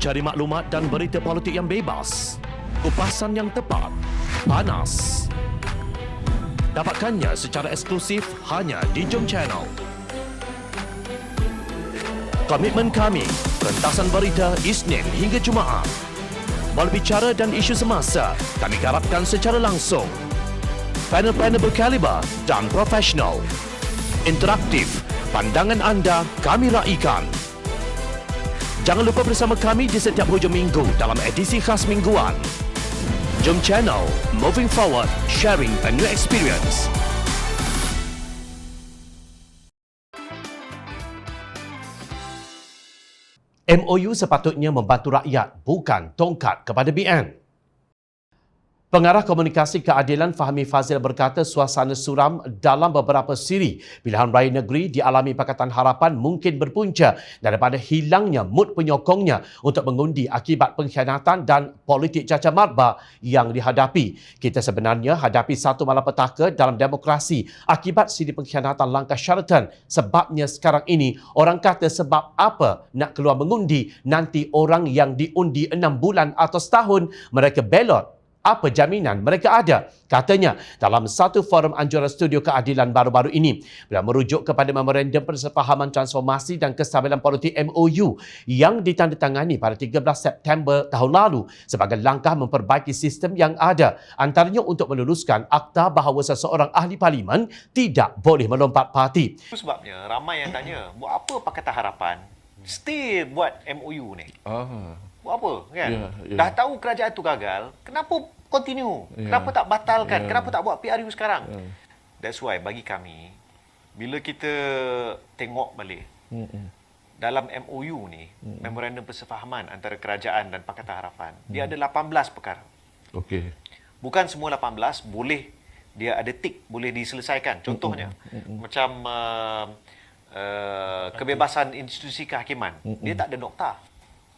Cari maklumat dan berita politik yang bebas, kupasan yang tepat, panas. Dapatkannya secara eksklusif hanya di Jom Channel. Komitmen kami, pentasan berita Isnin hingga Jumaat. Berbicara dan isu semasa, kami garapkan secara langsung. Panel-panel berkaliber dan profesional. Interaktif, pandangan anda kami raikan. Jangan lupa bersama kami di setiap hujung minggu dalam edisi khas mingguan. Jom Channel, moving forward, sharing a new experience. MOU sepatutnya membantu rakyat, bukan tongkat kepada BN. Pengarah Komunikasi Keadilan Fahmi Fazil berkata suasana suram dalam beberapa siri pilihan raya negeri dialami Pakatan Harapan mungkin berpunca daripada hilangnya mood penyokongnya untuk mengundi akibat pengkhianatan dan politik cacar marbah yang dihadapi. Kita sebenarnya hadapi satu malapetaka dalam demokrasi akibat siri pengkhianatan langkah Sheraton. Sebabnya sekarang ini orang kata sebab apa nak keluar mengundi, nanti orang yang diundi 6 bulan atau setahun mereka belot. Apa jaminan mereka ada? Katanya dalam satu forum anjuran studio keadilan baru-baru ini. Beliau merujuk kepada Memorandum Persefahaman Transformasi dan Kestabilan Politik MOU yang ditandatangani pada 13 September tahun lalu sebagai langkah memperbaiki sistem yang ada. Antaranya untuk meluruskan akta bahawa seseorang ahli parlimen tidak boleh melompat parti. Itu sebabnya ramai yang tanya, buat apa Pakatan Harapan still buat MOU ni? Buat apa kan? Dah tahu kerajaan tu gagal, kenapa continue? Kenapa tak batalkan? Kenapa tak buat PRU sekarang? That's why bagi kami, bila kita tengok balik dalam MOU ni, Memorandum Persefahaman antara kerajaan dan Pakatan Harapan, dia ada 18 perkara. Okey. Bukan semua 18 boleh dia ada tik, boleh diselesaikan. Contohnya macam kebebasan institusi kehakiman, dia tak ada nokta.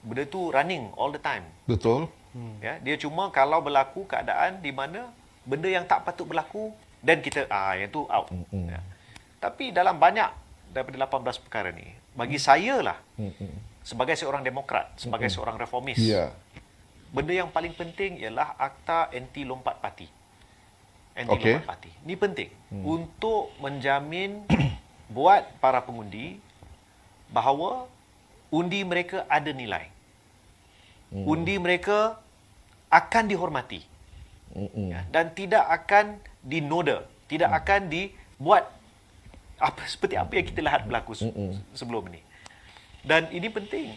Benda tu running all the time. Betul. Ya, dia cuma kalau berlaku keadaan di mana benda yang tak patut berlaku dan kita yang tu out. Ya. Tapi dalam banyak daripada 18 perkara ni, bagi saya lah sebagai seorang demokrat, sebagai seorang reformis, benda yang paling penting ialah akta anti lompat parti. Anti lompat parti. Ni penting untuk menjamin buat para pengundi bahawa undi mereka ada nilai. Undi mereka akan dihormati. Dan tidak akan dinoda, tidak akan dibuat seperti apa yang kita lihat berlaku sebelum ini. Dan ini penting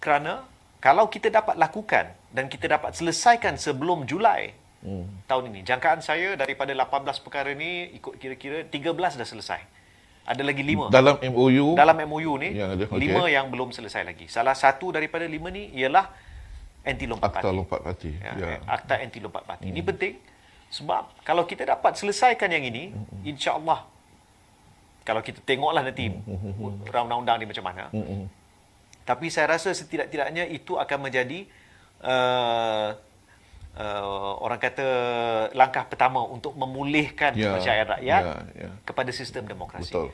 kerana kalau kita dapat lakukan dan kita dapat selesaikan sebelum Julai tahun ini, jangkaan saya daripada 18 perkara ini ikut kira-kira 13 dah selesai. Ada lagi 5. Dalam MOU? Dalam MOU ni, yang ada, 5 yang belum selesai lagi. Salah satu daripada 5 ni ialah anti lompat parti. Akta lompat parti. Akta anti lompat parti. Ini penting sebab kalau kita dapat selesaikan yang ini, insya-Allah kalau kita tengoklah nanti undang-undang ni macam mana. Tapi saya rasa setidak-tidaknya itu akan menjadi orang kata langkah pertama untuk memulihkan kepercayaan rakyat kepada sistem demokrasi. Betul.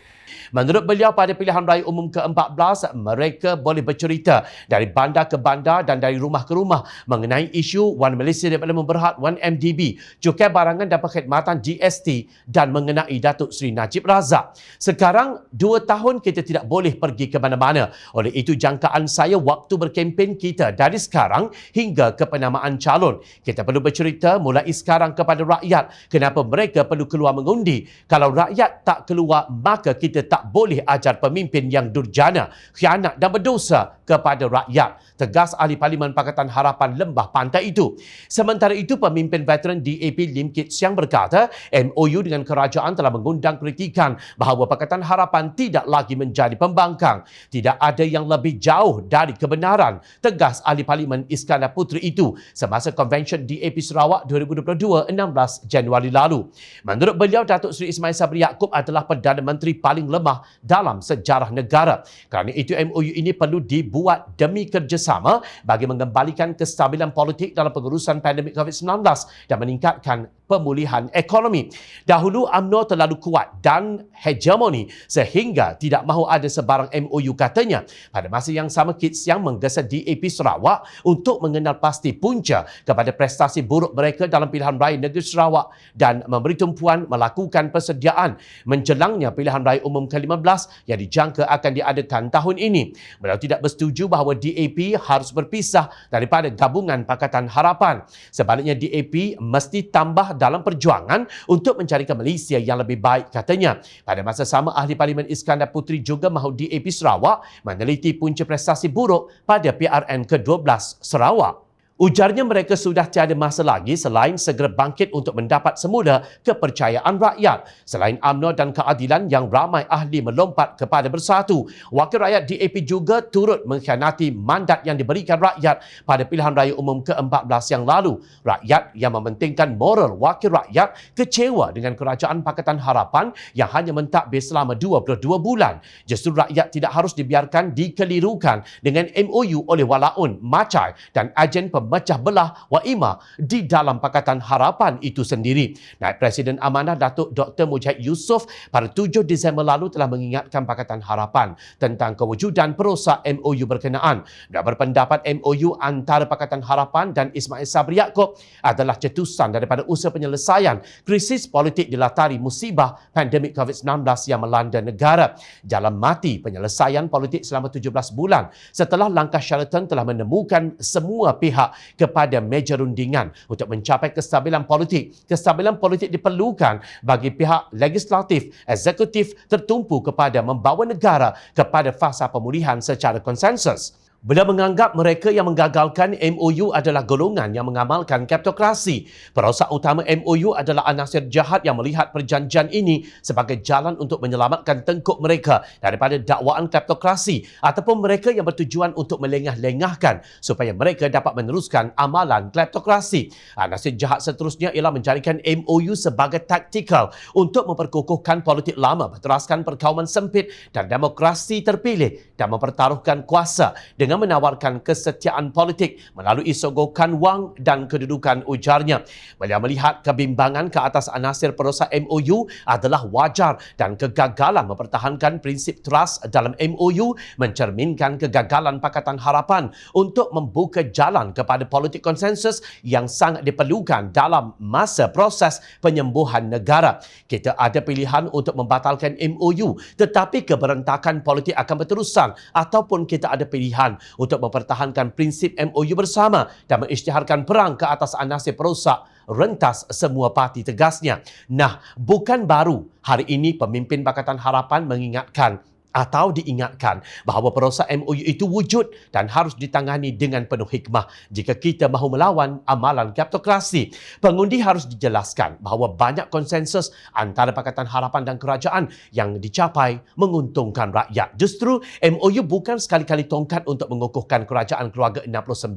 Menurut beliau pada pilihan raya umum ke-14, mereka boleh bercerita dari bandar ke bandar dan dari rumah ke rumah mengenai isu One Malaysia Development Berhad 1MDB, cukai barangan dan perkhidmatan GST dan mengenai Datuk Seri Najib Razak. Sekarang 2 tahun kita tidak boleh pergi ke mana-mana. Oleh itu jangkaan saya waktu berkempen kita dari sekarang hingga ke penamaan calon. Kita perlu bercerita mulai sekarang kepada rakyat kenapa mereka perlu keluar mengundi. Kalau rakyat tak keluar, maka kita tak boleh ajar pemimpin yang durjana, khianat dan berdosa kepada rakyat. Tegas Ahli Parlimen Pakatan Harapan Lembah Pantai itu. Sementara itu, pemimpin veteran DAP Lim Kit Siang berkata, MOU dengan kerajaan telah mengundang kritikan bahawa Pakatan Harapan tidak lagi menjadi pembangkang. Tidak ada yang lebih jauh dari kebenaran. Tegas Ahli Parlimen Iskandar Puteri itu semasa konvensyen DAP Sarawak 2022 16 Januari lalu. Menurut beliau, Datuk Seri Ismail Sabri Yaakob adalah Perdana Menteri paling lemah dalam sejarah negara. Kerana itu MOU ini perlu dibuat demi kerjasama bagi mengembalikan kestabilan politik dalam pengurusan pandemik COVID-19 dan meningkatkan pemulihan ekonomi. Dahulu UMNO terlalu kuat dan hegemoni sehingga tidak mahu ada sebarang MOU katanya. Pada masa yang sama, Kit Siang menggesa DAP Sarawak untuk mengenal pasti punca kepada prestasi buruk mereka dalam pilihan raya negeri Sarawak dan memberi tumpuan melakukan persediaan menjelangnya pilihan raya umum ke-15 yang dijangka akan diadakan tahun ini. Beliau tidak bersetuju bahawa DAP harus berpisah daripada gabungan Pakatan Harapan. Sebaliknya, DAP mesti tambah dalam perjuangan untuk mencarikan Malaysia yang lebih baik katanya. Pada masa sama, Ahli Parlimen Iskandar Puteri juga mahu DAP Sarawak meneliti punca prestasi buruk pada PRN ke-12 Sarawak. Ujarnya mereka sudah tiada masa lagi selain segera bangkit untuk mendapat semula kepercayaan rakyat. Selain UMNO dan keadilan yang ramai ahli melompat kepada bersatu, wakil rakyat DAP juga turut mengkhianati mandat yang diberikan rakyat pada pilihan raya umum ke-14 yang lalu. Rakyat yang mementingkan moral wakil rakyat kecewa dengan kerajaan Pakatan Harapan yang hanya mentadbir selama 22 bulan. Justru rakyat tidak harus dibiarkan dikelirukan dengan MOU oleh Walaun, Macai dan agen memecah belah Waimah di dalam Pakatan Harapan itu sendiri. Naib Presiden Amanah Datuk Dr. Mujahid Yusof pada 7 Disember lalu telah mengingatkan Pakatan Harapan tentang kewujudan perosak MOU berkenaan. Dia berpendapat MOU antara Pakatan Harapan dan Ismail Sabri Yaakob adalah cetusan daripada usaha penyelesaian krisis politik dilatari musibah pandemik COVID-19 yang melanda negara. Jalan mati penyelesaian politik selama 17 bulan setelah langkah Sheraton telah menemukan semua pihak kepada meja rundingan untuk mencapai kestabilan politik. Kestabilan politik diperlukan bagi pihak legislatif, eksekutif tertumpu kepada membawa negara kepada fasa pemulihan secara konsensus. Beliau menganggap mereka yang menggagalkan MOU adalah golongan yang mengamalkan kleptokrasi. Perosak utama MOU adalah anasir jahat yang melihat perjanjian ini sebagai jalan untuk menyelamatkan tengkuk mereka daripada dakwaan kleptokrasi ataupun mereka yang bertujuan untuk melengah-lengahkan supaya mereka dapat meneruskan amalan kleptokrasi. Anasir jahat seterusnya ialah menjadikan MOU sebagai taktikal untuk memperkukuhkan politik lama, berteraskan perkauman sempit dan demokrasi terpilih dan mempertaruhkan kuasa dengan menawarkan kesetiaan politik melalui sogokan wang dan kedudukan, ujarnya. Beliau melihat kebimbangan ke atas anasir perosak MOU adalah wajar dan kegagalan mempertahankan prinsip trust dalam MOU mencerminkan kegagalan Pakatan Harapan untuk membuka jalan kepada politik konsensus yang sangat diperlukan dalam masa proses penyembuhan negara. Kita ada pilihan untuk membatalkan MOU, tetapi keberontakan politik akan berterusan, ataupun kita ada pilihan untuk mempertahankan prinsip MOU bersama dan mengisytiharkan perang ke atas anasir perosak rentas semua parti, tegasnya. Nah, bukan baru hari ini pemimpin Pakatan Harapan mengingatkan atau diingatkan bahawa perosak MOU itu wujud dan harus ditangani dengan penuh hikmah jika kita mahu melawan amalan kleptokrasi. Pengundi harus dijelaskan bahawa banyak konsensus antara Pakatan Harapan dan kerajaan yang dicapai menguntungkan rakyat. Justru MOU bukan sekali-kali tongkat untuk mengukuhkan kerajaan keluarga 69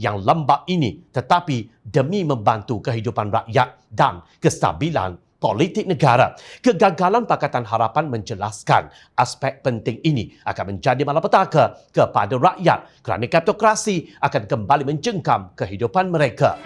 yang lembab ini, tetapi demi membantu kehidupan rakyat dan kestabilan politik negara. Kegagalan Pakatan Harapan menjelaskan aspek penting ini akan menjadi malapetaka kepada rakyat kerana kleptokrasi akan kembali mencengkam kehidupan mereka.